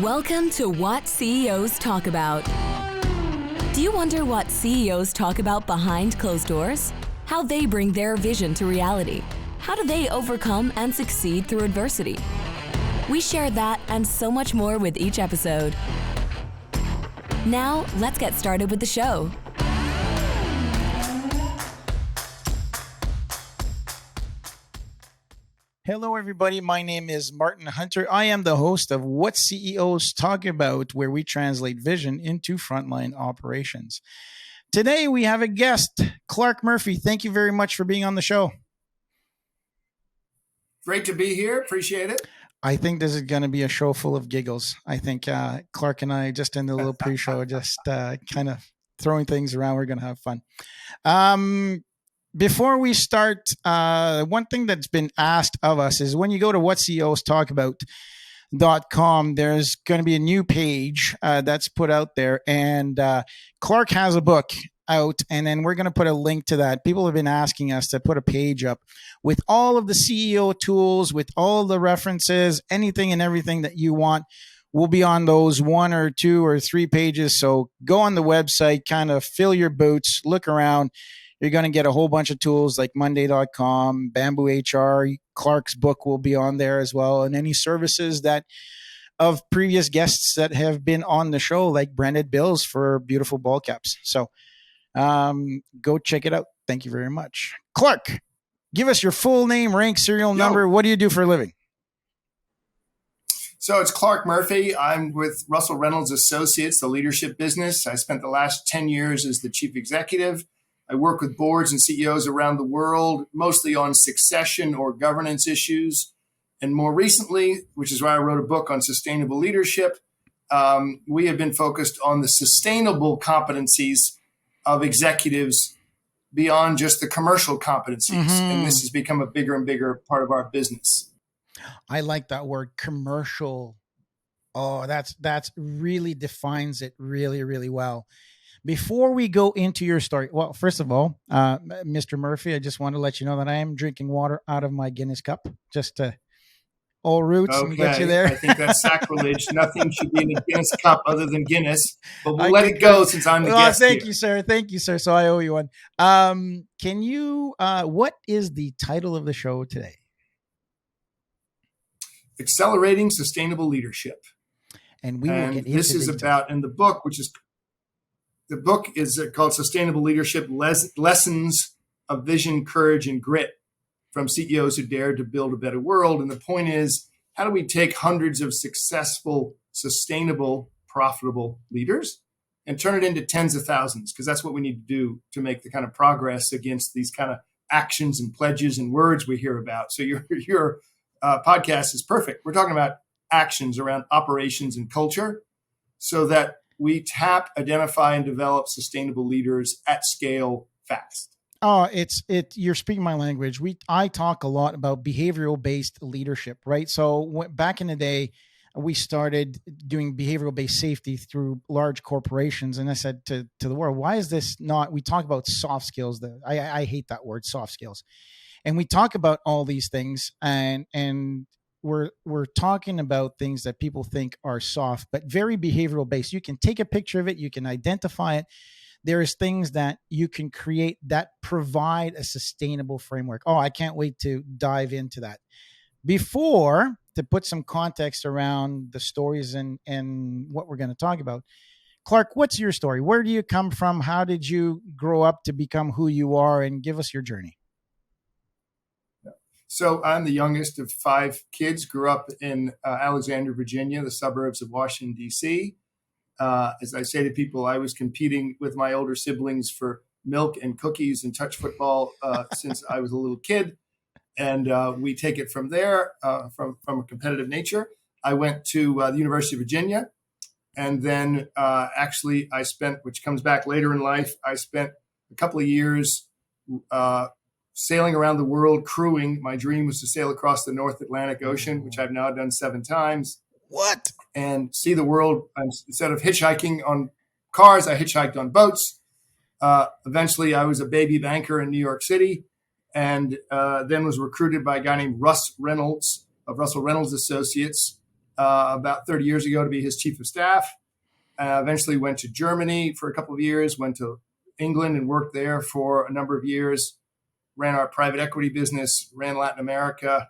Welcome to What CEOs Talk About. Do you wonder what CEOs talk about behind closed doors? How they bring their vision to reality? How do they overcome and succeed through adversity? We share that and so much more with each episode. Now, let's get started with the show. Hello, everybody. My name is Martin Hunter. I am the host of What CEOs Talk About, where we translate vision into frontline operations. Today, we have a guest, Clarke Murphy. Thank you very much for being on the show. Great to be here. Appreciate it. I think this is going to be a show full of giggles. I think Clarke and I, just in the little pre-show, just kind of throwing things around. We're going to have fun. Before we start, one thing that's been asked of us is when you go to whatceostalkabout.com, there's going to be a new page that's put out there. And Clarke has a book out, and then we're going to put a link to that. People have been asking us to put a page up with all of the CEO tools, with all the references, anything and everything that you want. We'll be on those 1 or 2 or 3 pages. So go on the website, kind of fill your boots, look around. You're going to get a whole bunch of tools like Monday.com, Bamboo HR. Clarke's book will be on there as well. And any services that of previous guests that have been on the show, like branded bills for beautiful ball caps. So go check it out. Thank you very much. Clarke, give us your full name, rank, serial number. What do you do for a living? So it's Clarke Murphy. I'm with Russell Reynolds Associates, the leadership business. I spent the last 10 years as the chief executive. I work with boards and CEOs around the world, mostly on succession or governance issues. And more recently, which is why I wrote a book on sustainable leadership, we have been focused on the sustainable competencies of executives beyond just the commercial competencies. Mm-hmm. And this has become a bigger and bigger part of our business. I like that word, commercial. Oh, that's really defines it really, really well. Before we go into your story, well, first of all, Mr. Murphy, I just want to let you know that I am drinking water out of my Guinness cup, just to all roots and get you there. I think that's sacrilege. Nothing should be in a Guinness cup other than Guinness, but we'll let it go since I'm the guest Thank here. you, sir. Thank you, sir. So I owe you one. Can you, what is the title of the show today? Accelerating Sustainable Leadership. And we will get into this is about, in the book, the book is called Sustainable Leadership, Lessons of Vision, Courage, and Grit from CEOs who dared to build a better world. And the point is, how do we take hundreds of successful, sustainable, profitable leaders and turn it into tens of thousands? Because that's what we need to do to make the kind of progress against these kind of actions and pledges and words we hear about. So your podcast is perfect. We're talking about actions around operations and culture so that we tap, identify, and develop sustainable leaders at scale fast. Oh, you're speaking my language. I talk a lot about behavioral-based leadership, right? So back in the day, we started doing behavioral-based safety through large corporations. And I said to the world, why is this not, we talk about soft skills. I hate that word, soft skills. And we talk about all these things and we're talking about things that people think are soft, but very behavioral based. You can take a picture of it. You can identify it. There's things that you can create that provide a sustainable framework. Oh, I can't wait to dive into that. Before, to put some context around the stories and what we're going to talk about, Clarke, what's your story? Where do you come from? How did you grow up to become who you are? And give us your journey. So I'm the youngest of 5 kids, grew up in Alexandria, Virginia, the suburbs of Washington, D.C. As I say to people, I was competing with my older siblings for milk and cookies and touch football since I was a little kid. And we take it from there, from a competitive nature. I went to the University of Virginia. And then actually I spent, which comes back later in life, I spent a couple of years sailing around the world, crewing. My dream was to sail across the North Atlantic Ocean, which I've now done 7 times. What? And see the world. Instead of hitchhiking on cars, I hitchhiked on boats. Eventually, I was a baby banker in New York City and then was recruited by a guy named Russ Reynolds of Russell Reynolds Associates about 30 years ago to be his chief of staff. Eventually went to Germany for a couple of years, went to England and worked there for a number of years, ran our private equity business, ran Latin America,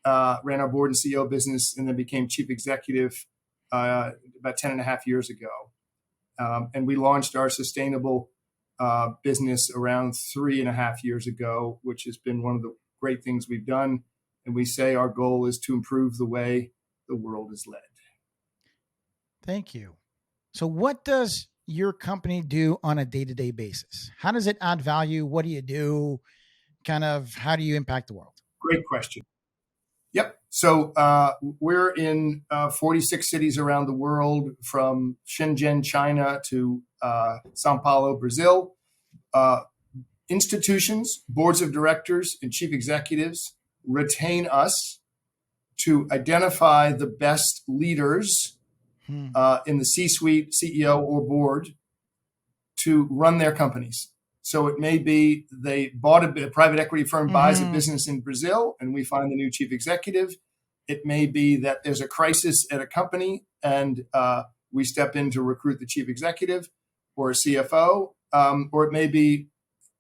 ran our board and CEO business, and then became chief executive about 10 and a half years ago. And we launched our sustainable business around 3.5 years ago, which has been one of the great things we've done. And we say our goal is to improve the way the world is led. Thank you. So what does your company do on a day-to-day basis? How does it add value? What do you do? Kind of, how do you impact the world? Great question. Yep. So we're in 46 cities around the world, from Shenzhen, China to Sao Paulo, Brazil. Institutions, boards of directors, and chief executives retain us to identify the best leaders in the C-suite, CEO, or board to run their companies. So it may be they bought a private equity firm buys a business in Brazil and we find the new chief executive. It may be that there's a crisis at a company and we step in to recruit the chief executive or a CFO. Or it may be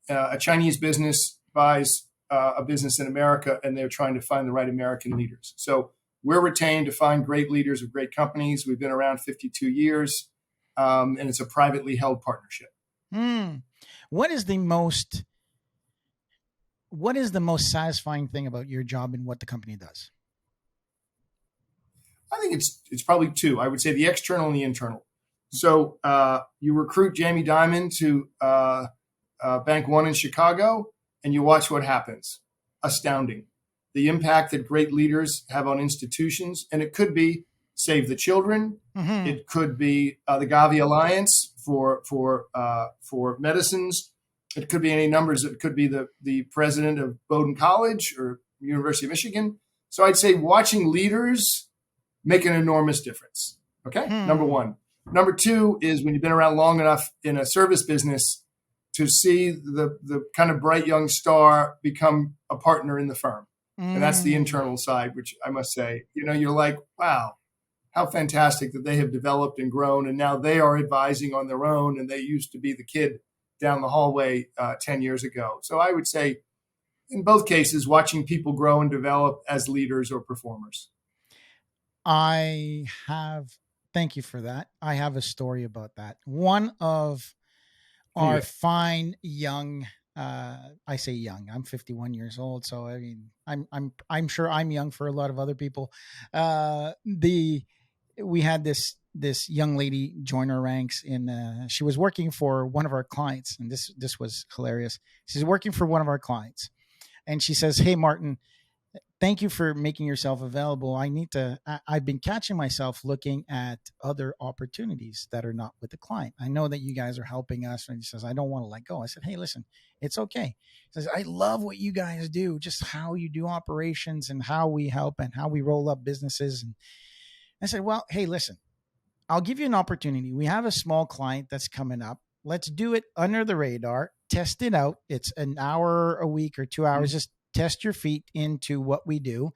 a Chinese business buys a business in America and they're trying to find the right American leaders. So we're retained to find great leaders of great companies. We've been around 52 years, and it's a privately held partnership. What is the most satisfying thing about your job and what the company does? I think it's probably two. I would say the external and the internal. So you recruit Jamie Dimon to Bank One in Chicago, and you watch what happens. Astounding. The impact that great leaders have on institutions. And it could be Save the Children. It could be the Gavi Alliance for medicines. It could be any numbers. It could be the president of Bowdoin College or University of Michigan. So I'd say watching leaders make an enormous difference. Okay, number one. Number two is when you've been around long enough in a service business to see the kind of bright young star become a partner in the firm. And that's the internal side, which I must say, you're like, wow, how fantastic that they have developed and grown. And now they are advising on their own. And they used to be the kid down the hallway 10 years ago. So I would say in both cases, watching people grow and develop as leaders or performers. Thank you for that. I have a story about that. One of our fine young, I say young, I'm 51 years old. So, I mean, I'm sure I'm young for a lot of other people. We had this young lady join our ranks she was working for one of our clients. And this was hilarious. She's working for one of our clients and she says, "Hey, Martin, thank you for making yourself available. I've been catching myself looking at other opportunities that are not with the client. I know that you guys are helping us." And he says, "I don't want to let go." I said, "Hey, listen, it's okay." He says, "I love what you guys do, just how you do operations and how we help and how we roll up businesses." And I said, "Well, hey, listen, I'll give you an opportunity. We have a small client that's coming up. Let's do it under the radar, test it out. It's an hour a week or 2 hours. Just test your feet into what we do.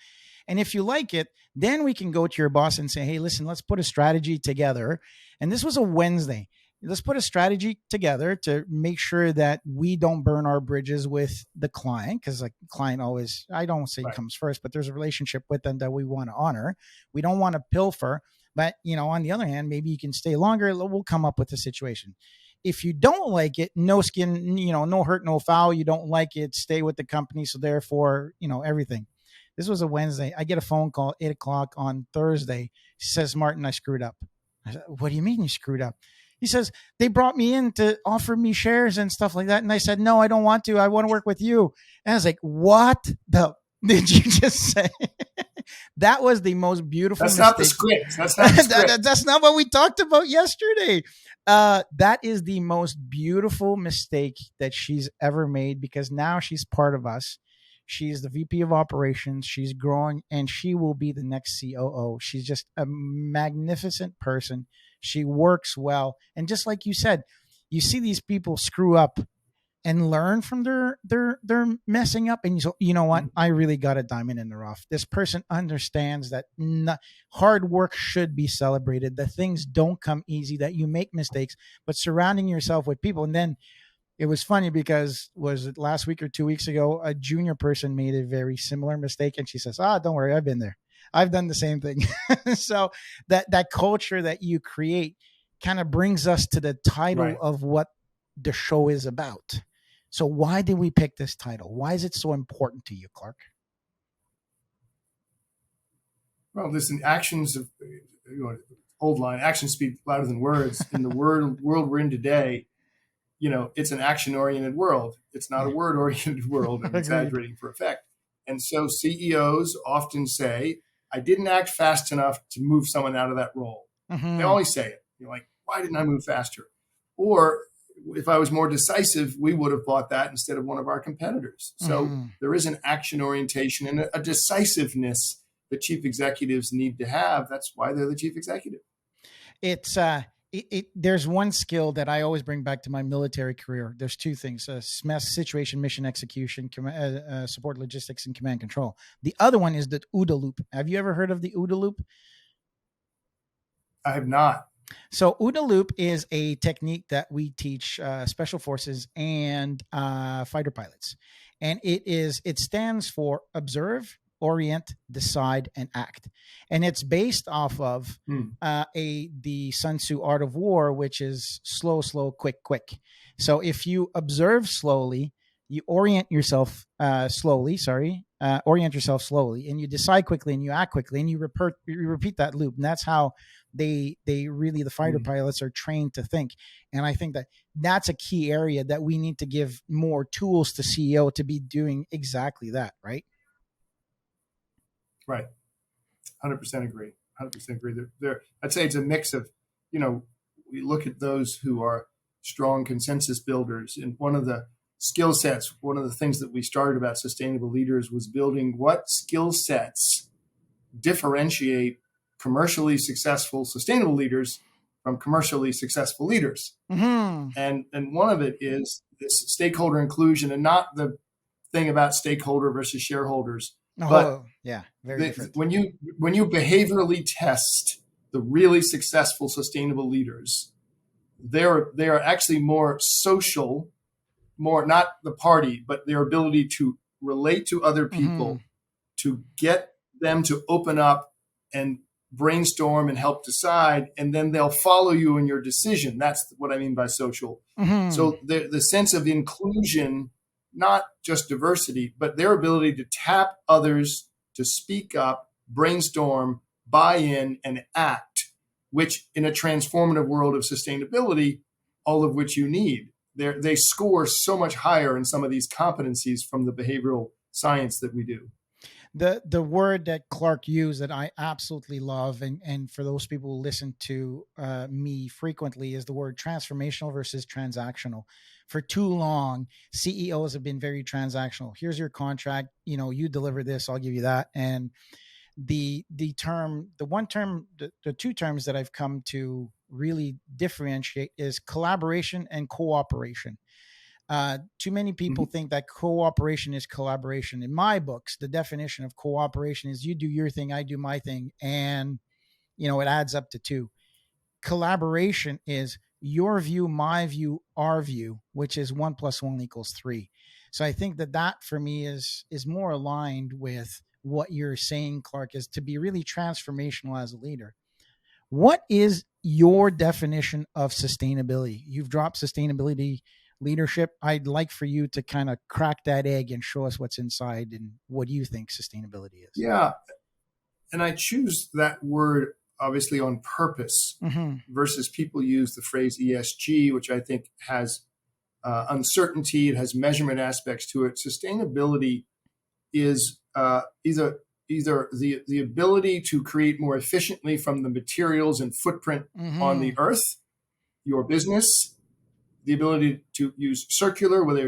And if you like it, then we can go to your boss and say, hey, listen, let's put a strategy together." And this was a Wednesday. Let's put a strategy together to make sure that we don't burn our bridges with the client. Because like client always, I don't say comes first, but there's a relationship with them that we want to honor. We don't want to pilfer. But, on the other hand, maybe you can stay longer. We'll come up with a situation. If you don't like it, no skin, no hurt, no foul. You don't like it, stay with the company. So therefore, everything. This was a Wednesday. I get a phone call at 8:00 on Thursday. She says, "Martin, I screwed up." I said, "What do you mean you screwed up?" He says, "They brought me in to offer me shares and stuff like that." And I said, "No, I don't want to. I want to work with you." And I was like, "What the did you just say?" That was the most beautiful That's mistake. not the script. That's not the script. That's not what we talked about yesterday. That is the most beautiful mistake that she's ever made, because now she's part of us. She's the VP of operations. She's growing and she will be the next COO. She's just a magnificent person. She works well. And just like you said, you see these people screw up and learn from their messing up. And you know what? Mhm. I really got a diamond in the rough. This person understands that hard work should be celebrated, that things don't come easy, that you make mistakes, but surrounding yourself with people. And then it was funny because was it last week or 2 weeks ago, a junior person made a very similar mistake. And she says, don't worry, I've been there. I've done the same thing. So that culture that you create kind of brings us to the title Right. of what the show is about. So why did we pick this title? Why is it so important to you, Clarke? Well, listen, actions of old line, actions speak louder than words. In the world we're in today, it's an action-oriented world. It's not a Yeah. word-oriented world. I'm Agreed. exaggerating for effect. And so CEOs often say, I didn't act fast enough to move someone out of that role. They Mm-hmm. always say it. You're like, why didn't I move faster? Or if I was more decisive, we would have bought that instead of one of our competitors. So Mm-hmm. there is an action orientation and a decisiveness that chief executives need to have. That's why they're the chief executive. It's there's one skill that I always bring back to my military career. There's two things: situation, mission execution, support logistics, and command control. The other one is the OODA loop. Have you ever heard of the OODA loop? I have not. So OODA loop is a technique that we teach special forces and fighter pilots, and it stands for observe, orient, decide, and act, and it's based off of the Sun Tzu Art of War, which is slow, slow, quick, quick. So if you observe slowly, you orient yourself slowly. Orient yourself slowly, and you decide quickly, and you act quickly, and you repeat that loop, and that's how they really, the fighter pilots are trained to think. And I think that that's a key area that we need to give more tools to CEO to be doing exactly that. Right. Right. 100% agree. 100% agree. I'd say it's a mix of, we look at those who are strong consensus builders. And one of the skill sets, one of the things that we started about sustainable leaders was building what skill sets differentiate commercially successful sustainable leaders from commercially successful leaders. Mm-hmm. And one of it is this stakeholder inclusion, and not the thing about stakeholder versus shareholders. But yeah, very different. When you behaviorally test the really successful sustainable leaders, they are actually more social, more not the party, but their ability to relate to other people, to get them to open up and brainstorm and help decide, and then they'll follow you in your decision. That's what I mean by social. So the sense of inclusion, not just diversity, but their ability to tap others to speak up, brainstorm, buy in, and act, which in a transformative world of sustainability, all of which you need. They score so much higher in some of these competencies from the behavioral science that we do. The word that Clarke used that I absolutely love, and for those people who listen to me frequently, is the word transformational versus transactional. For too long, CEOs have been very transactional. Here's your contract, you deliver this, I'll give you that. And the two terms that I've come to really differentiate is collaboration and cooperation. Too many people think that cooperation is collaboration. In my books, the definition of cooperation is you do your thing, I do my thing, and it adds up to two. Collaboration is your view, my view, our view, which is 1 + 1 = 3. So I think that for me is more aligned with what you're saying, Clarke, is to be really transformational as a leader. What is your definition of sustainability? You've dropped sustainability leadership. I'd like for you to kind of crack that egg and show us what's inside and what do you think sustainability is? Yeah. And I choose that word obviously on purpose versus people use the phrase ESG, which I think has uncertainty. It has measurement aspects to it. Sustainability is either the ability to create more efficiently from the materials and footprint on the earth, your business, the ability to use circular, whether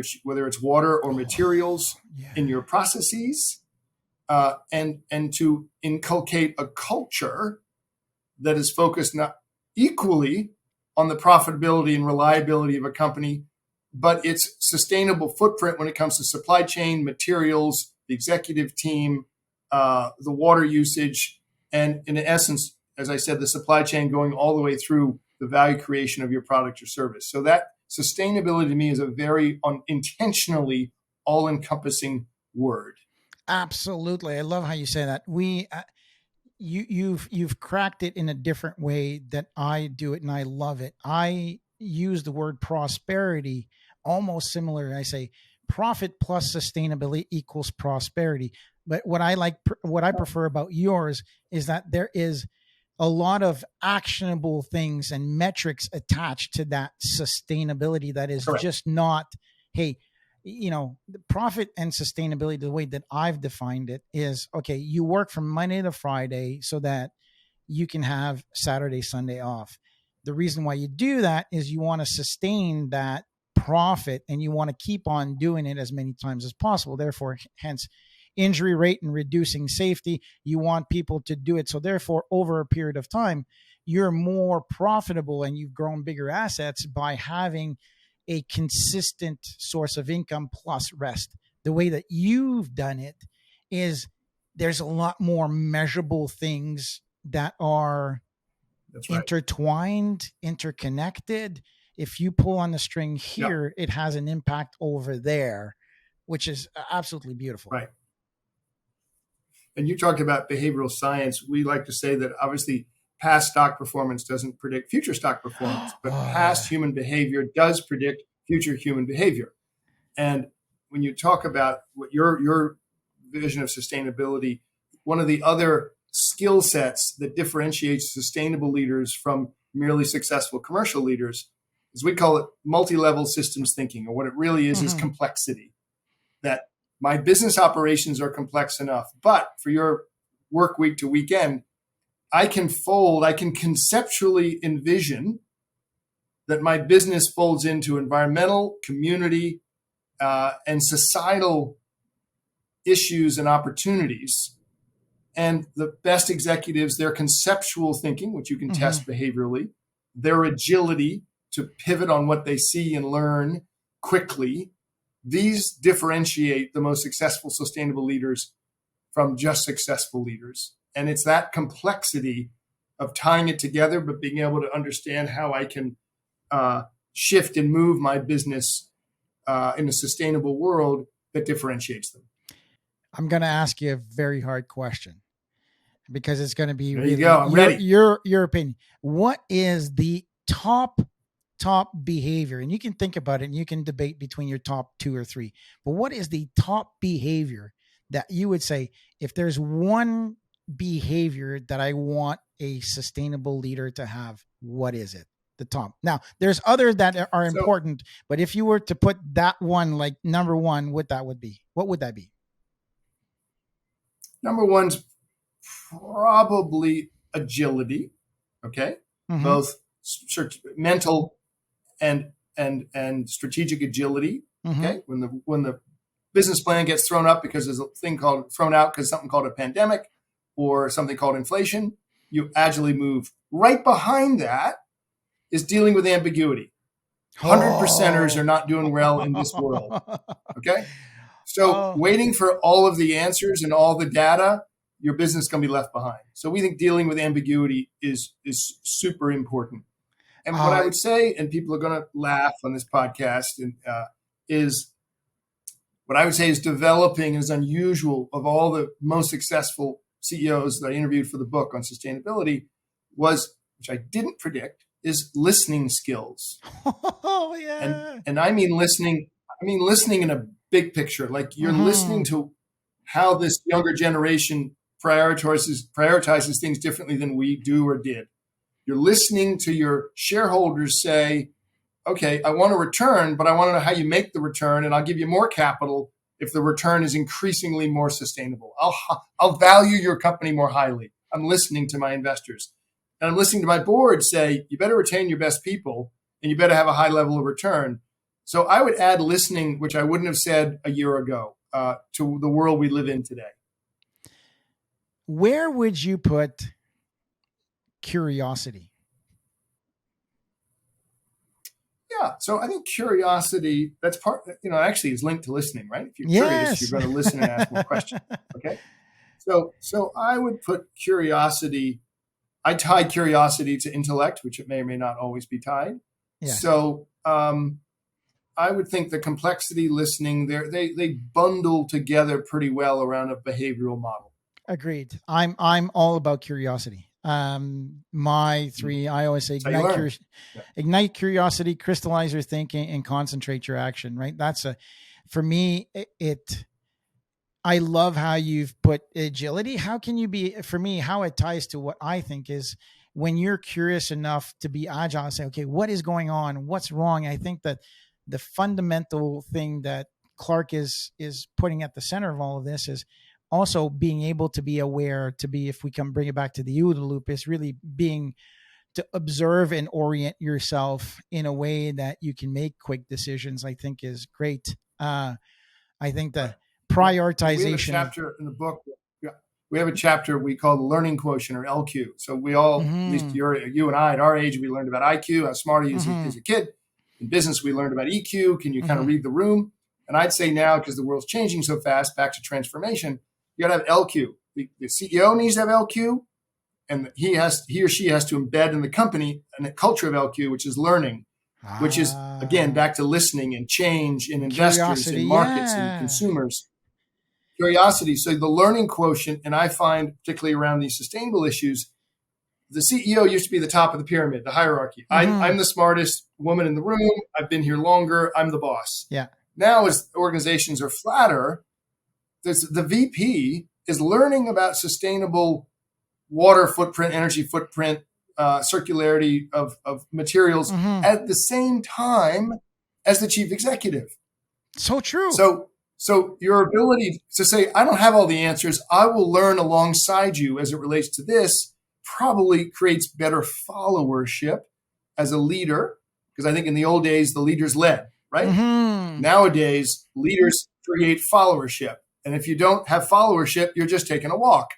it's water or materials in your processes, and to inculcate a culture that is focused not equally on the profitability and reliability of a company, but its sustainable footprint when it comes to supply chain, materials, the executive team, the water usage, and in essence, as I said, the supply chain going all the way through the value creation of your product or service. So that sustainability to me is a very intentionally all-encompassing word. Absolutely. I love how you say that. You've cracked it in a different way that I do it, and I love it. I use the word prosperity almost similar. I say profit plus sustainability equals prosperity. But what I prefer about yours is that there is a lot of actionable things and metrics attached to that sustainability that is Correct. just not, hey, the profit and sustainability, the way that I've defined it is, okay, you work from Monday to Friday so that you can have Saturday, Sunday off. The reason why you do that is you want to sustain that profit and you want to keep on doing it as many times as possible. Therefore, hence injury rate and reducing safety. You want people to do it. So therefore, over a period of time, you're more profitable and you've grown bigger assets by having a consistent source of income plus rest. The way that you've done it is there's a lot more measurable things that are intertwined, interconnected. If you pull on the string here, it has an impact over there, which is absolutely beautiful. Right. And you talked about behavioral science. We like to say that obviously past stock performance doesn't predict future stock performance, but past human behavior does predict future human behavior. And when you talk about what your vision of sustainability, one of the other skill sets that differentiates sustainable leaders from merely successful commercial leaders is we call it multi-level systems thinking, or what it really is complexity. That my business operations are complex enough, but for your work week to weekend, I can conceptually envision that my business folds into environmental, community, and societal issues and opportunities. And the best executives, their conceptual thinking, which you can test behaviorally, their agility to pivot on what they see and learn quickly, these differentiate the most successful sustainable leaders from just successful leaders. And it's that complexity of tying it together, but being able to understand how I can shift and move my business in a sustainable world that differentiates them. I'm going to ask you a very hard question because it's going to be there you go. I'm ready. Your opinion. What is the top behavior? And you can think about it and you can debate between your top 2 or 3, but what is the top behavior that you would say, if there's one behavior that I want a sustainable leader to have, what is it? The top. Now, there's others that are important, but if you were to put that one like number one, what would that be? Number one's probably agility. Okay. Both mental and strategic agility. Okay. When the business plan gets thrown out because something called a pandemic or something called inflation, you agilely move. Right behind that is dealing with ambiguity. 100%ers are not doing well in this world. Okay. So waiting for all of the answers and all the data, your business is going to be left behind. So we think dealing with ambiguity is super important. And what I would say, and people are going to laugh on this podcast, is what I would say is developing is unusual. Of all the most successful CEOs that I interviewed for the book on sustainability which I didn't predict, is listening skills. Oh yeah. And I mean listening in a big picture. Like you're listening to how this younger generation prioritizes things differently than we do or did. You're listening to your shareholders say, okay, I want a return, but I want to know how you make the return, and I'll give you more capital if the return is increasingly more sustainable. I'll value your company more highly. I'm listening to my investors. And I'm listening to my board say, you better retain your best people, and you better have a high level of return. So I would add listening, which I wouldn't have said a year ago, to the world we live in today. Where would you put curiosity? Yeah. So I think curiosity, that's part, actually is linked to listening, right? If you're curious, you're Yes. going to listen and ask more questions. Okay. So I would put curiosity, I tie curiosity to intellect, which it may or may not always be tied. Yes. So I would think the complexity, listening, they bundle together pretty well around a behavioral model. Agreed. I'm all about curiosity. My three, I always say, That's how you learn. Yeah. ignite curiosity, crystallize your thinking, and concentrate your action. Right. For me, I love how you've put agility. How can you be, for me, how it ties to what I think is when you're curious enough to be agile and say, okay, what is going on? What's wrong? I think that the fundamental thing that Clarke is putting at the center of all of this is also being able to be aware, to be, if we can bring it back to the OODA loop, is really being to observe and orient yourself in a way that you can make quick decisions. I think is great. I think that prioritization. We have a chapter in the book. Yeah, we have a chapter we call the learning quotient, or LQ. So we all, at least you and I at our age, we learned about IQ, how smart he is as a kid. In business, we learned about EQ. Can you kind of read the room? And I'd say now, because the world's changing so fast, back to transformation, you got to have LQ. The CEO needs to have LQ, and he or she has to embed in the company a culture of LQ, which is learning, which is, again, back to listening and change in investors, in markets, and consumers. Curiosity. So the learning quotient, and I find particularly around these sustainable issues, the CEO used to be the top of the pyramid, the hierarchy. I'm the smartest woman in the room. I've been here longer. I'm the boss. Yeah. Now, as organizations are flatter, the VP is learning about sustainable water footprint, energy footprint, circularity of materials at the same time as the chief executive. So true. So your ability to say, I don't have all the answers, I will learn alongside you as it relates to this, probably creates better followership as a leader. Because I think in the old days, the leaders led, right? Nowadays, leaders create followership. And if you don't have followership, you're just taking a walk.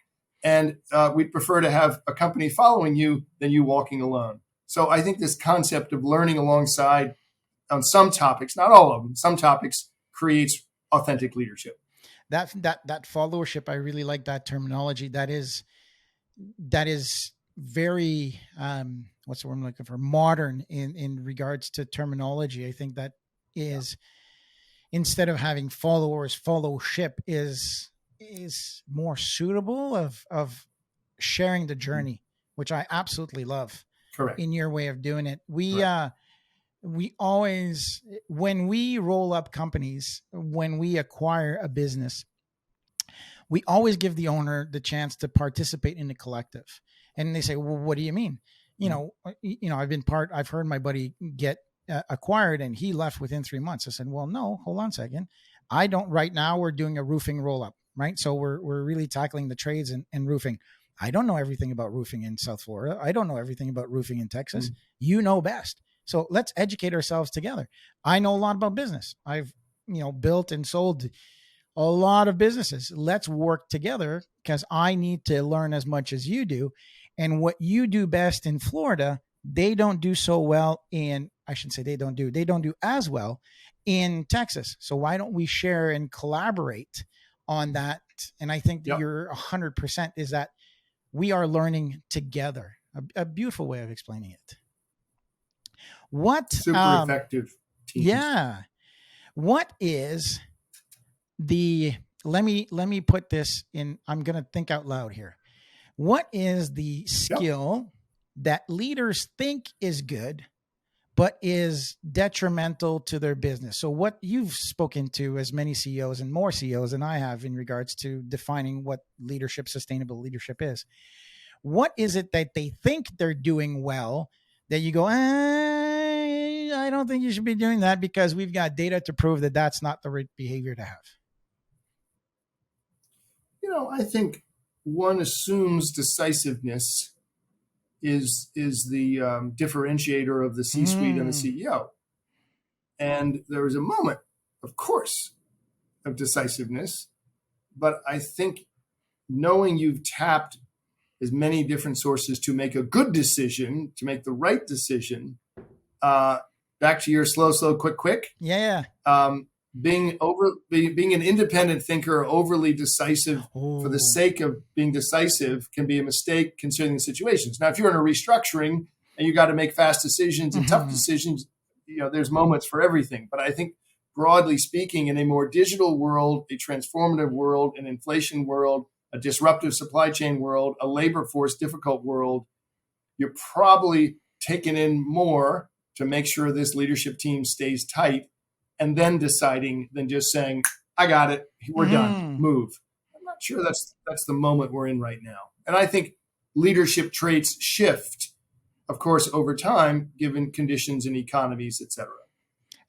And we'd prefer to have a company following you than you walking alone. So I think this concept of learning alongside on some topics, not all of them, some topics creates authentic leadership. That followership, I really like that terminology. That is very, what's the word I'm looking for? Modern in regards to terminology. I think that is, instead of having followers, fellowship is more suitable of sharing the journey, which I absolutely love. Correct. In your way of doing it. We always, when we roll up companies, when we acquire a business, we always give the owner the chance to participate in the collective. And they say, well, what do you mean? I've heard my buddy get acquired and he left within 3 months. I said, well, no, hold on a second. I don't, right now we're doing a roofing roll up, right? So we're really tackling the trades and roofing. I don't know everything about roofing in South Florida. I don't know everything about roofing in Texas. You know best. So let's educate ourselves together. I know a lot about business. I've, built and sold a lot of businesses. Let's work together because I need to learn as much as you do. And what you do best in Florida, they don't do so well I shouldn't say they don't do as well in Texas. So why don't we share and collaborate on that? And I think that you're 100% is that we are learning together. A beautiful way of explaining it. What super effective teams. Yeah. What is let me put this in, I'm going to think out loud here. What is the skill that leaders think is good, but is detrimental to their business? So what you've spoken to as many CEOs and more CEOs than I have in regards to defining what sustainable leadership is. What is it that they think they're doing well that you go, I don't think you should be doing that because we've got data to prove that that's not the right behavior to have? I think one assumes decisiveness is the differentiator of the C-suite and the CEO. And there was a moment, of course, of decisiveness, but I think knowing you've tapped as many different sources to make a good decision, to make the right decision, back to your slow, slow, quick, quick. Yeah. Being an independent thinker, overly decisive for the sake of being decisive can be a mistake considering the situations. Now, if you're in a restructuring and you got to make fast decisions and tough decisions, there's moments for everything. But I think broadly speaking, in a more digital world, a transformative world, an inflation world, a disruptive supply chain world, a labor force difficult world, you're probably taking in more to make sure this leadership team stays tight, and then deciding than just saying, I got it, we're done, move. I'm not sure that's the moment we're in right now. And I think leadership traits shift, of course, over time, given conditions in economies, et cetera.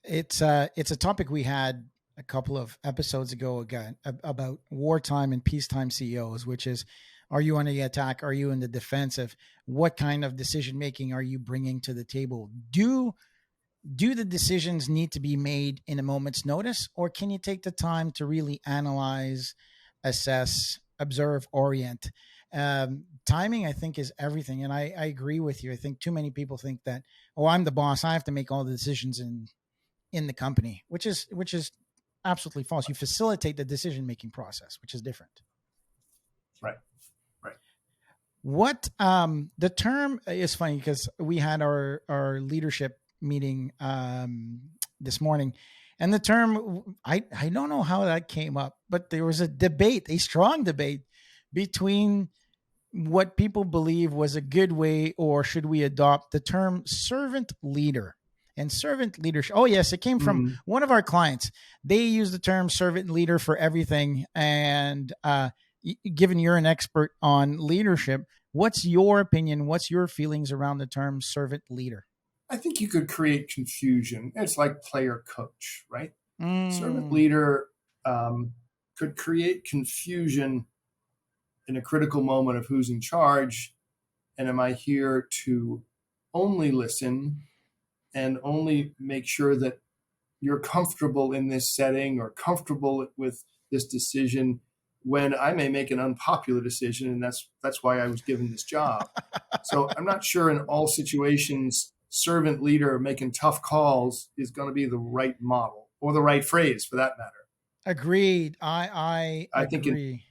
It's a topic we had a couple of episodes ago again about wartime and peacetime CEOs, which is, are you on the attack? Are you in the defensive? What kind of decision making are you bringing to the table? Do the decisions need to be made in a moment's notice, or can you take the time to really analyze, assess, observe, orient? Timing, I think, is everything. And I agree with you. I think too many people think that, oh, I'm the boss, I have to make all the decisions in the company, which is absolutely false. You facilitate the decision-making process, which is different. Right. What the term is funny because we had our leadership meeting this morning, and the term, I don't know how that came up, but there was a strong debate between what people believe was a good way, or should we adopt the term servant leader and servant leadership. Oh yes, it came from one of our clients. They use the term servant leader for everything. And given you're an expert on leadership, what's your opinion? What's your feelings around the term servant leader? I think you could create confusion. It's like player coach, right? Servant leader could create confusion in a critical moment of who's in charge. And am I here to only listen and only make sure that you're comfortable in this setting or comfortable with this decision, when I may make an unpopular decision, and that's why I was given this job. So I'm not sure in all situations servant leader making tough calls is going to be the right model or the right phrase for that matter. Agreed. I agree.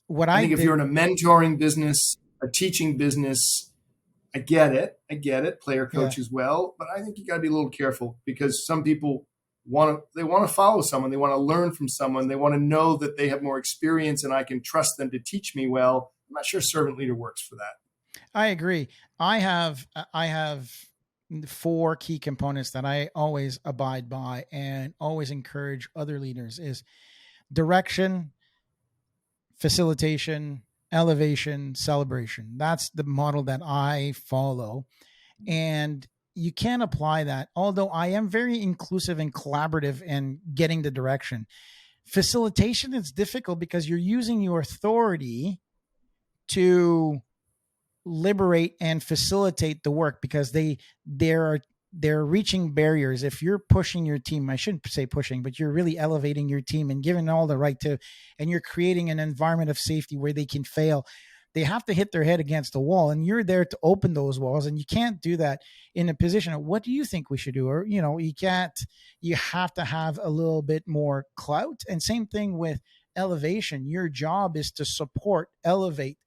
I think if you're in a mentoring business, a teaching business, I get it, player coach as well, but I think you got to be a little careful, because some people want to follow someone, they want to learn from someone, they want to know that they have more experience and I can trust them to teach me well. I'm not sure servant leader works for that. I agree. I have 4 key components that I always abide by and always encourage other leaders: is direction, facilitation, elevation, celebration. That's the model that I follow. And you can apply that, although I am very inclusive and collaborative in getting the direction. Facilitation is difficult because you're using your authority to liberate and facilitate the work, because they're reaching barriers. If you're pushing your team, I shouldn't say pushing, but you're really elevating your team and giving all the right to, and you're creating an environment of safety where they can fail. They have to hit their head against the wall, and you're there to open those walls. And you can't do that in a position of, what do you think we should do? Or, you can't, you have to have a little bit more clout. And same thing with elevation. Your job is to support, elevate,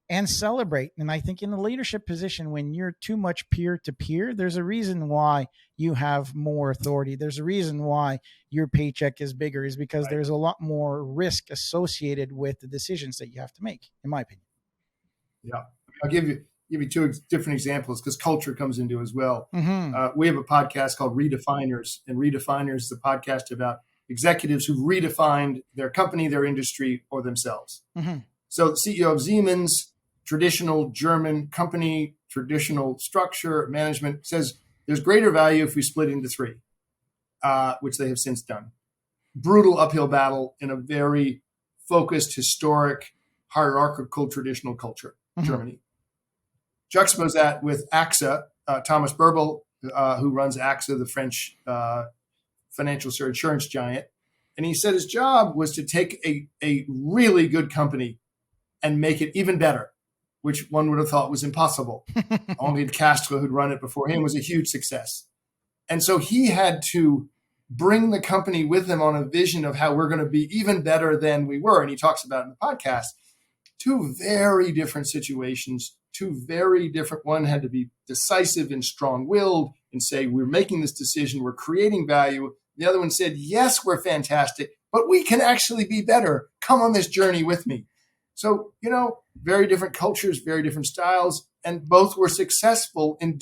and celebrate. And I think in a leadership position, when you're too much peer to peer, there's a reason why you have more authority. There's a reason why your paycheck is bigger, is because there's a lot more risk associated with the decisions that you have to make, in my opinion. Yeah. I'll give you 2 different examples, because culture comes into it as well. We have a podcast called Redefiners, and Redefiners is a podcast about executives who redefined their company, their industry, or themselves. So the CEO of Siemens, traditional German company, traditional structure, management, says there's greater value if we split into 3, which they have since done. Brutal uphill battle in a very focused, historic, hierarchical, traditional culture, Germany. Juxtapose that with AXA, Thomas Burbel, who runs AXA, the French financial insurance giant. And he said his job was to take a really good company and make it even better. which one would have thought was impossible. Only Castro, who'd run it before him, was a huge success. And so he had to bring the company with him on a vision of how we're going to be even better than we were. And he talks about in the podcast, two very different situations, two very different. One had to be decisive and strong-willed and say, we're making this decision, we're creating value. The other one said, yes, we're fantastic, but we can actually be better. Come on this journey with me. So, very different cultures, very different styles, and both were successful in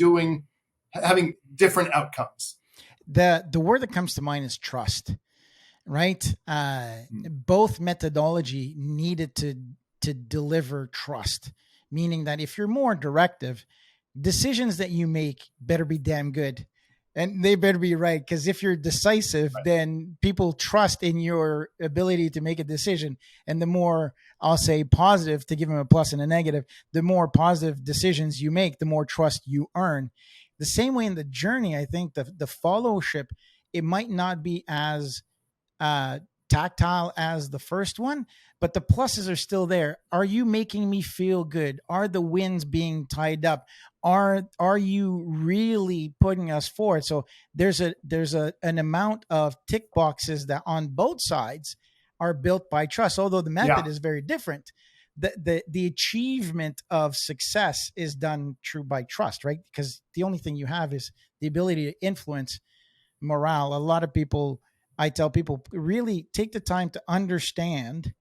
having different outcomes. The word that comes to mind is trust, right? Both methodology needed to deliver trust, meaning that if you're more directive, decisions that you make better be damn good. And they better be right, because if you're decisive, then people trust in your ability to make a decision. And the more, I'll say positive, to give them a plus and a negative, the more positive decisions you make, the more trust you earn. The same way in the journey, I think the followership, it might not be as tactile as the first one, but the pluses are still there. Are you making me feel good? Are the wins being tied up? Are you really putting us forward? So there's an amount of tick boxes that on both sides are built by trust, although the method is very different. The achievement of success is done true by trust, right? Because the only thing you have is the ability to influence morale. A lot of people, I tell people, really take the time to understand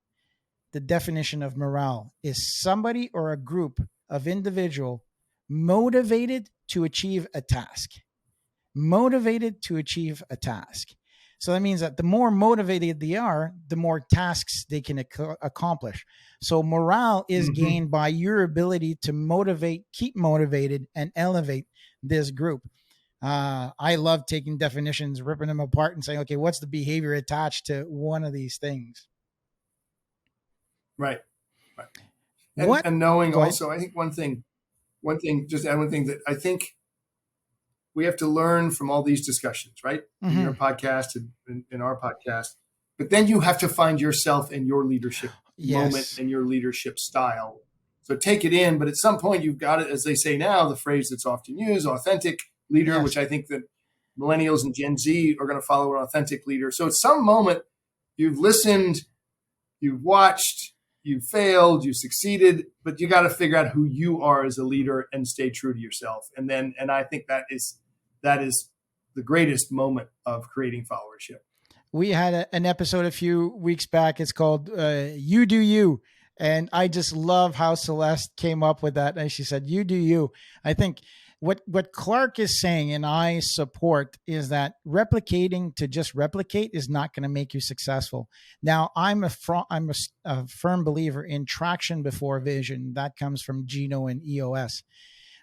the definition of morale is somebody or a group of individual motivated to achieve a task. Motivated to achieve a task. So that means that the more motivated they are, the more tasks they can accomplish. So morale is gained by your ability to motivate, keep motivated, and elevate this group. I love taking definitions, ripping them apart and saying, okay, what's the behavior attached to one of these things? Right. And knowing also, I think one thing, just add one thing that I think we have to learn from all these discussions, right? In your podcast and in our podcast, but then you have to find yourself in your leadership moment and your leadership style. So take it in, but at some point you've got it, as they say now, the phrase that's often used, authentic leader, which I think that millennials and Gen Z are going to follow an authentic leader. So at some moment you've listened, you've watched, you've failed, you've succeeded, but you got to figure out who you are as a leader and stay true to yourself. And I think that is the greatest moment of creating followership. We had an episode a few weeks back. It's called You Do You. And I just love how Celeste came up with that. And she said, you do you. I think what Clarke is saying, and I support, is that replicating to just replicate is not going to make you successful. Now, I'm a firm believer in traction before vision. That comes from Gino and EOS.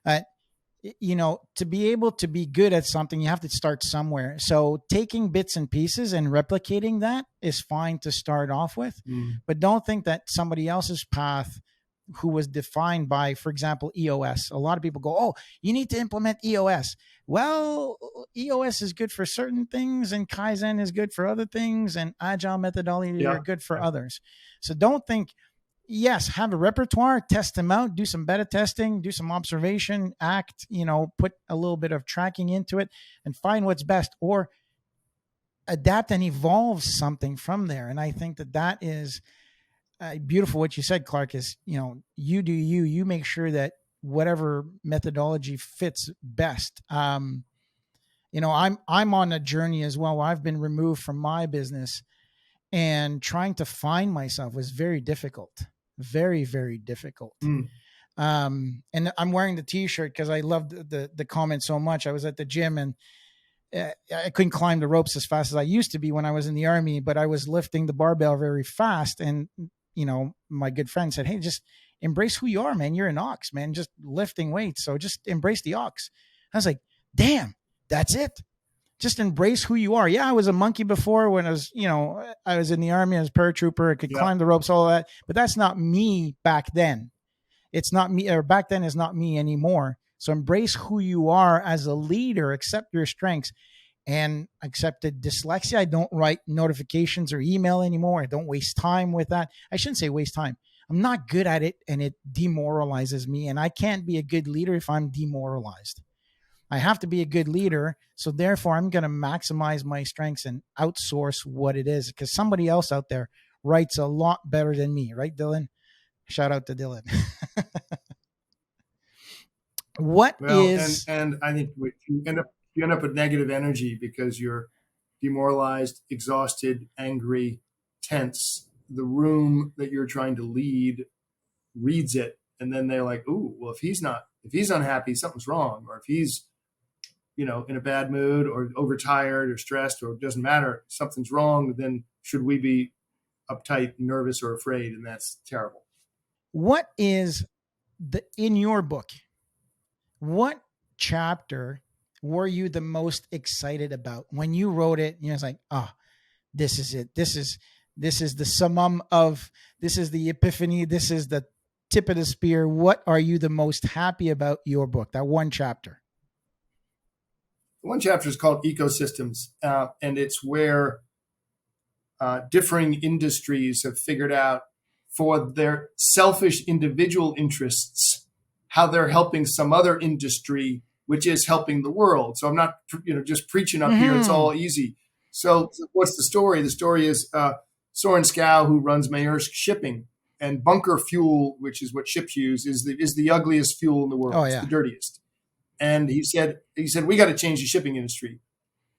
To be able to be good at something, you have to start somewhere. So taking bits and pieces and replicating that is fine to start off with, but don't think that somebody else's path who was defined by, for example, EOS. A lot of people go, oh, you need to implement EOS. Well, EOS is good for certain things and Kaizen is good for other things and agile methodology are good for others. So don't think, yes, have a repertoire, test them out, do some beta testing, do some observation, put a little bit of tracking into it and find what's best, or adapt and evolve something from there. And I think that is beautiful. What you said, Clarke, is, you do you make sure that whatever methodology fits best. I'm on a journey as well. I've been removed from my business, and trying to find myself was very difficult. Very, very difficult. And I'm wearing the t-shirt because I loved the comment so much. I was at the gym and I couldn't climb the ropes as fast as I used to be when I was in the Army, but I was lifting the barbell very fast. And, my good friend said, hey, just embrace who you are, man. You're an ox, man, just lifting weights. So just embrace the ox. I was like, damn, that's it. Just embrace who you are. Yeah, I was a monkey before when I was in the Army. I was a paratrooper. I could climb the ropes, all that. But that's not me back then. It's not me, or back then is not me anymore. So embrace who you are as a leader. Accept your strengths and accept the dyslexia. I don't write notifications or email anymore. I don't waste time with that. I shouldn't say waste time. I'm not good at it, and it demoralizes me. And I can't be a good leader if I'm demoralized. I have to be a good leader. So therefore, I'm going to maximize my strengths and outsource what it is, because somebody else out there writes a lot better than me. Right, Dylan? Shout out to Dylan. What Well, is and I think you end up with negative energy because you're demoralized, exhausted, angry, tense. The room that you're trying to lead reads it, and then they're like, "Ooh, well, if he's unhappy, something's wrong, or if he's in a bad mood or overtired or stressed or it doesn't matter, something's wrong. Then should we be uptight, nervous, or afraid?" And that's terrible. what is in your book? What chapter were you the most excited about when you wrote it? It's like, this is it. This is the summum of, this is the epiphany. This is the tip of the spear. What are you the most happy about your book? That one chapter. One chapter is called Ecosystems, and it's where differing industries have figured out, for their selfish individual interests, how they're helping some other industry, which is helping the world. So I'm not, just preaching up here. It's all easy. So what's the story? The story is Soren Skow, who runs Maersk Shipping, and bunker fuel, which is what ships use, is the ugliest fuel in the world. Oh, yeah. It's the dirtiest. And he said, we got to change the shipping industry.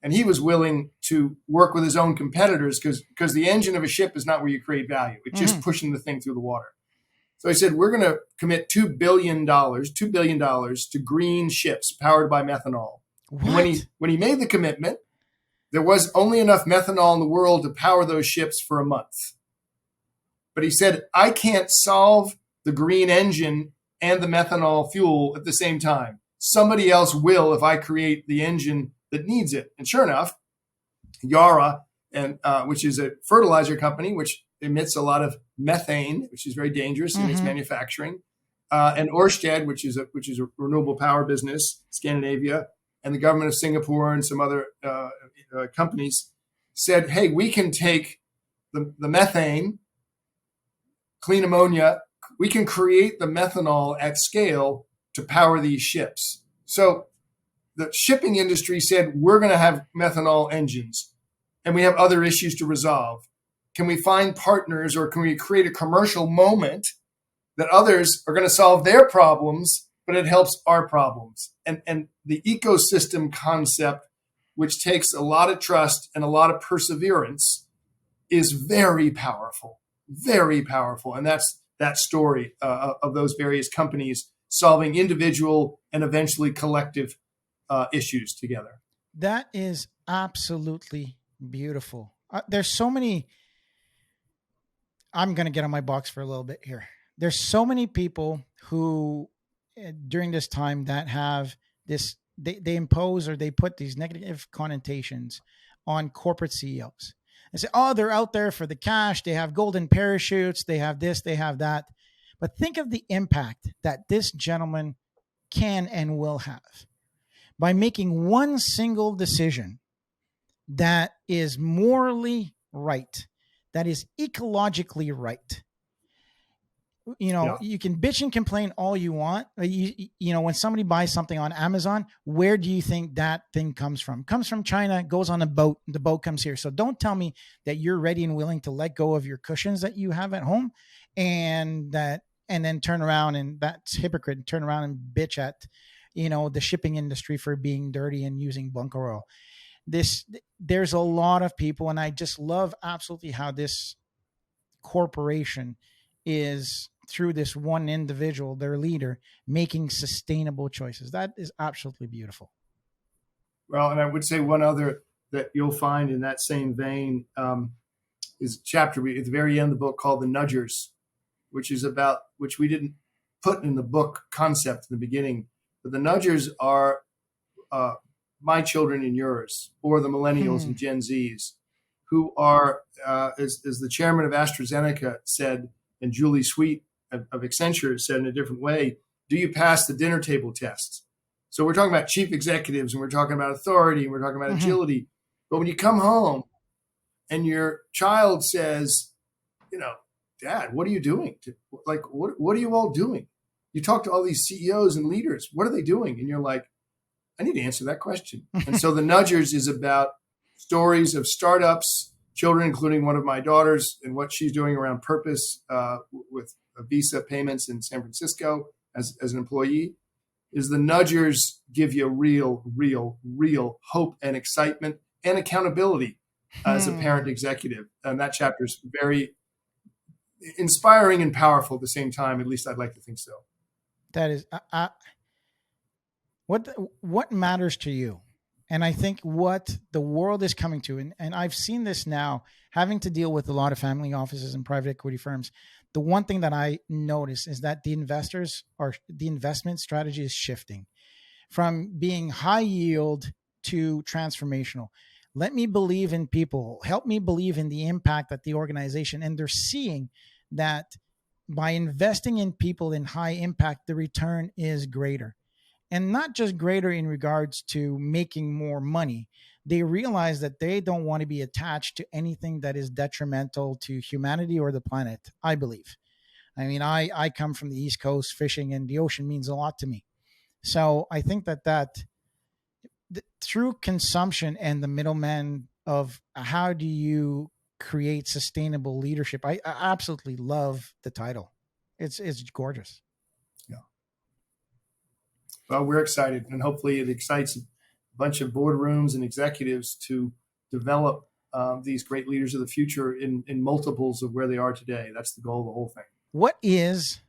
And he was willing to work with his own competitors because the engine of a ship is not where you create value. It's just pushing the thing through the water. So he said, we're going to commit $2 billion to green ships powered by methanol. What? When he made the commitment, there was only enough methanol in the world to power those ships for a month. But he said, I can't solve the green engine and the methanol fuel at the same time. Somebody else will if I create the engine that needs it. And sure enough, Yara, which is a fertilizer company, which emits a lot of methane, which is very dangerous in its manufacturing, and Ørsted, which is a renewable power business, Scandinavia, and the government of Singapore and some other companies said, hey, we can take the methane, clean ammonia, we can create the methanol at scale to power these ships. So the shipping industry said, we're going to have methanol engines and we have other issues to resolve. Can we find partners, or can we create a commercial moment that others are going to solve their problems, but it helps our problems? And the ecosystem concept, which takes a lot of trust and a lot of perseverance, is very powerful, very powerful. And that's that story of those various companies solving individual and eventually collective issues together. That is absolutely beautiful. There's so many. I'm going to get on my box for a little bit here. There's so many people who, during this time, that have this, they impose or they put these negative connotations on corporate CEOs. They say, oh, they're out there for the cash. They have golden parachutes. They have this, they have that. But think of the impact that this gentleman can and will have by making one single decision that is morally right, that is ecologically right. You can bitch and complain all you want. When somebody buys something on Amazon, where do you think that thing comes from? Comes from China, goes on a boat, the boat comes here. So don't tell me that you're ready and willing to let go of your cushions that you have at home and then turn around, and that's hypocrite, turn around and bitch at, the shipping industry for being dirty and using bunker oil. There's a lot of people, and I just love absolutely how this corporation is, through this one individual, their leader, making sustainable choices. That is absolutely beautiful. Well, and I would say one other that you'll find in that same vein is a chapter at the very end of the book called The Nudgers, which we didn't put in the book concept in the beginning, but the Nudgers are my children and yours, or the millennials and Gen Zs, who are, as the chairman of AstraZeneca said, and Julie Sweet of Accenture said in a different way, do you pass the dinner table test? So we're talking about chief executives, and we're talking about authority, and we're talking about agility. But when you come home and your child says, Dad, what are you doing? What are you all doing? You talk to all these CEOs and leaders. What are they doing? And you're like, I need to answer that question. And so the Nudgers is about stories of startups, children, including one of my daughters, and what she's doing around purpose with Visa payments in San Francisco as an employee. Is the Nudgers give you real hope and excitement and accountability as a parent executive. And that chapter is very inspiring and powerful at the same time. At least I'd like to think so. That is what matters to you. And I think what the world is coming to, and I've seen this now, having to deal with a lot of family offices and private equity firms. The one thing that I notice is that the investment strategy is shifting from being high yield to transformational. Let me believe in people. Help me believe in the impact that the organization, and they're seeing that by investing in people in high impact, the return is greater. And not just greater in regards to making more money. They realize that they don't want to be attached to anything that is detrimental to humanity or the planet, I believe. I mean, I come from the East Coast, fishing, and the ocean means a lot to me. So I think that through consumption and the middleman of how do you create sustainable leadership, I absolutely love the title. It's gorgeous. Yeah. Well, we're excited, and hopefully it excites a bunch of boardrooms and executives to develop these great leaders of the future in multiples of where they are today. That's the goal of the whole thing. What is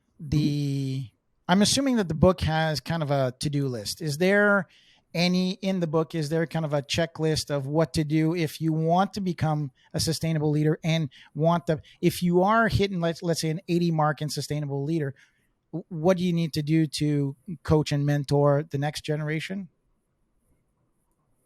I'm assuming that the book has kind of a to-do list. Is there in the book, is there kind of a checklist of what to do if you want to become a sustainable leader and if you are hitting, let's say an 80 mark in sustainable leader, what do you need to do to coach and mentor the next generation?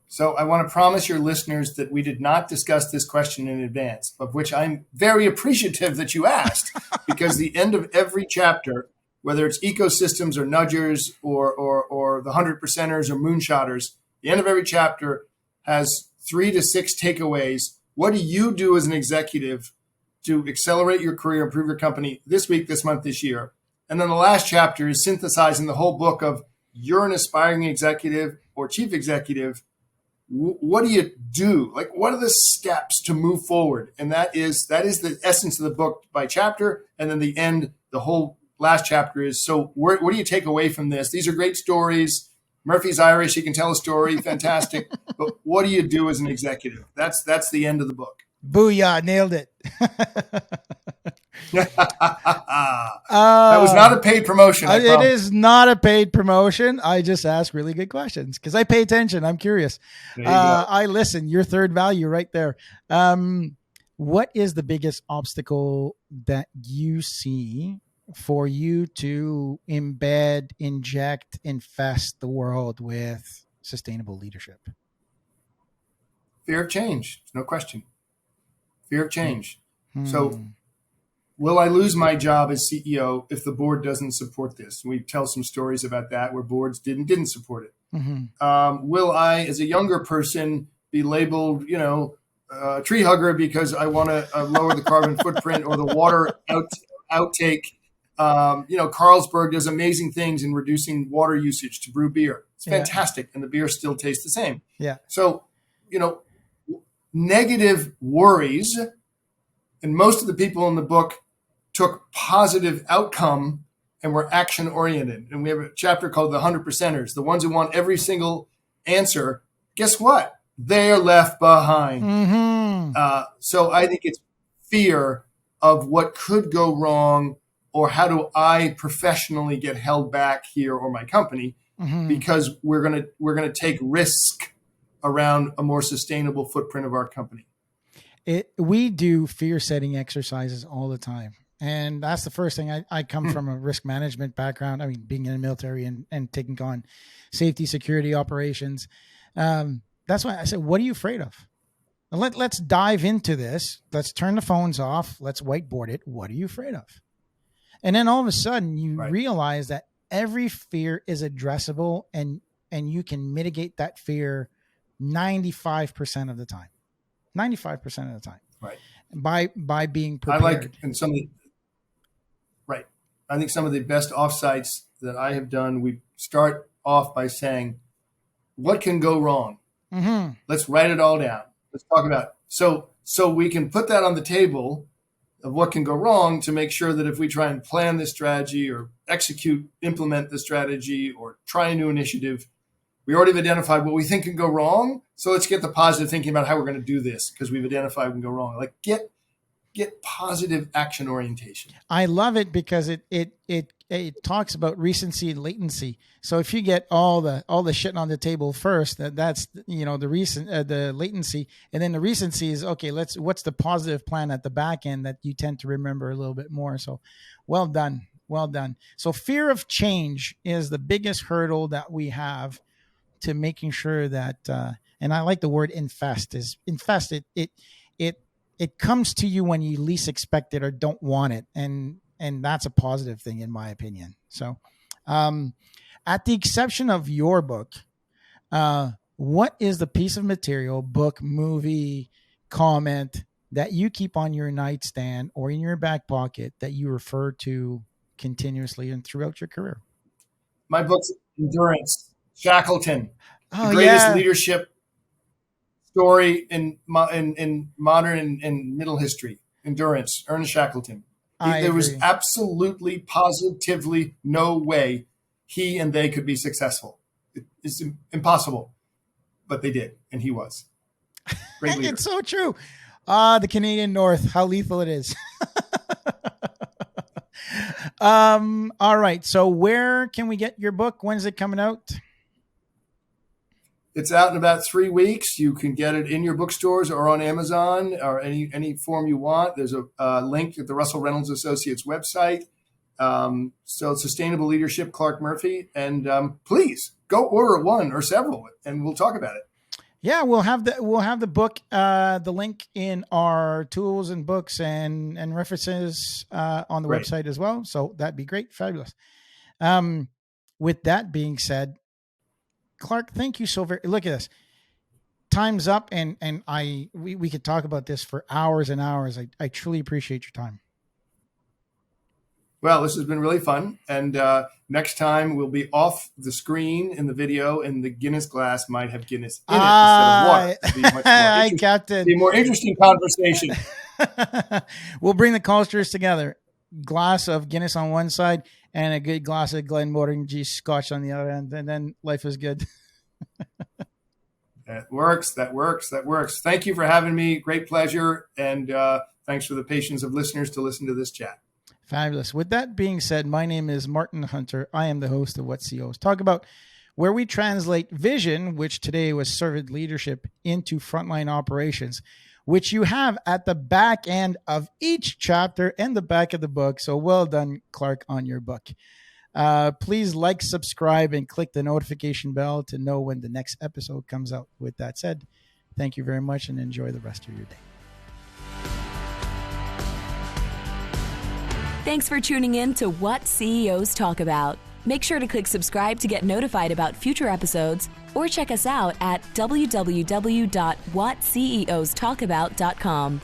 So I want to promise your listeners that we did not discuss this question in advance, of which I'm very appreciative that you asked, because the end of every chapter, whether it's ecosystems or nudgers or the 100%ers or moonshotters, the end of every chapter has 3 to 6 takeaways. What do you do as an executive to accelerate your career, improve your company this week, this month, this year? And then the last chapter is synthesizing the whole book of you're an aspiring executive or chief executive. What do you do? Like, what are the steps to move forward? And that is the essence of the book by chapter. And then the end, the whole last chapter is, so what do you take away from this? These are great stories. Murphy's Irish. He can tell a story. Fantastic. But what do you do as an executive? That's the end of the book. Booyah. Nailed it. That was not a paid promotion. It is not a paid promotion. I just ask really good questions because I pay attention. I'm curious. I listen. Your third value right there. What is the biggest obstacle that you see for you to embed, inject, infest the world with sustainable leadership? Fear of change. No question. Fear of change. So will I lose my job as CEO if the board doesn't support this? We tell some stories about that where boards didn't support it. Will I, as a younger person, be labeled, tree hugger because I want to lower the carbon footprint or the water outtake? Carlsberg does amazing things in reducing water usage to brew beer. It's fantastic, and the beer still tastes the same. Yeah. So, negative worries, and most of the people in the book took positive outcome and were action oriented. And we have a chapter called the 100%ers, the ones who want every single answer. Guess what? They're left behind. So I think it's fear of what could go wrong, or how do I professionally get held back here, or my company, because we're gonna take risk around a more sustainable footprint of our company. We do fear setting exercises all the time. And that's the first thing. I come from a risk management background. I mean, being in the military and taking on safety, security operations. That's why I said, what are you afraid of? Let's dive into this. Let's turn the phones off. Let's whiteboard it. What are you afraid of? And then all of a sudden you realize that every fear is addressable, and you can mitigate that fear 95% of the time. 95% of the time. Right. By being prepared. I like, and some of I think some of the best offsites that I have done, we start off by saying, what can go wrong? Mm-hmm. Let's write it all down. Let's talk about it. So we can put that on the table of what can go wrong to make sure that if we try and plan this strategy or implement the strategy or try a new initiative, we already have identified what we think can go wrong. So let's get the positive thinking about how we're going to do this because we've identified what can go wrong. Like get positive action orientation. I love it because it talks about recency and latency. So if you get all the shit on the table first, that's the latency, and then the recency is okay. What's the positive plan at the back end that you tend to remember a little bit more. So, well done. So fear of change is the biggest hurdle that we have to making sure that, and I like the word infest. It comes to you when you least expect it or don't want it, and that's a positive thing in my opinion. So, at the exception of your book, what is the piece of material, book, movie, comment that you keep on your nightstand or in your back pocket that you refer to continuously and throughout your career? My book's Endurance, Shackleton, Oh, the greatest yeah. leadership story in modern and middle history. Endurance, Ernest Shackleton. There was absolutely, positively no way he and they could be successful. It's impossible, but they did, and he was. Great leader. It's so true. The Canadian North, how lethal it is. All right. So where can we get your book? When's it coming out? It's out in about 3 weeks. You can get it in your bookstores or on Amazon or any form you want. There's a link at the Russell Reynolds Associates website. So Sustainable Leadership, Clarke Murphy. And please go order one or several, and we'll talk about it. Yeah, we'll have the book, the link in our tools and books and references on the website as well. So that'd be great. Fabulous. With that being said, Clarke, thank you so very. Look at this. Time's up, and we could talk about this for hours and hours. I truly appreciate your time. Well, this has been really fun, and next time we'll be off the screen in the video, and the Guinness glass might have Guinness in it instead of water. It'll be much more interesting conversation. We'll bring the cultures together. Glass of Guinness on one side and a good glass of Glenmorangie Scotch on the other end, and then life is good. That works. Thank you for having me. Great pleasure, and thanks for the patience of listeners to listen to this chat. Fabulous. With that being said, my name is Martin Hunter. I am the host of What CEOs Talk About, where we translate vision, which today was servant leadership, into frontline operations, which you have at the back end of each chapter and the back of the book. So well done, Clarke, on your book. Please like, subscribe, and click the notification bell to know when the next episode comes out. With that said, thank you very much and enjoy the rest of your day. Thanks for tuning in to What CEOs Talk About. Make sure to click subscribe to get notified about future episodes, or check us out at www.whatceostalkabout.com.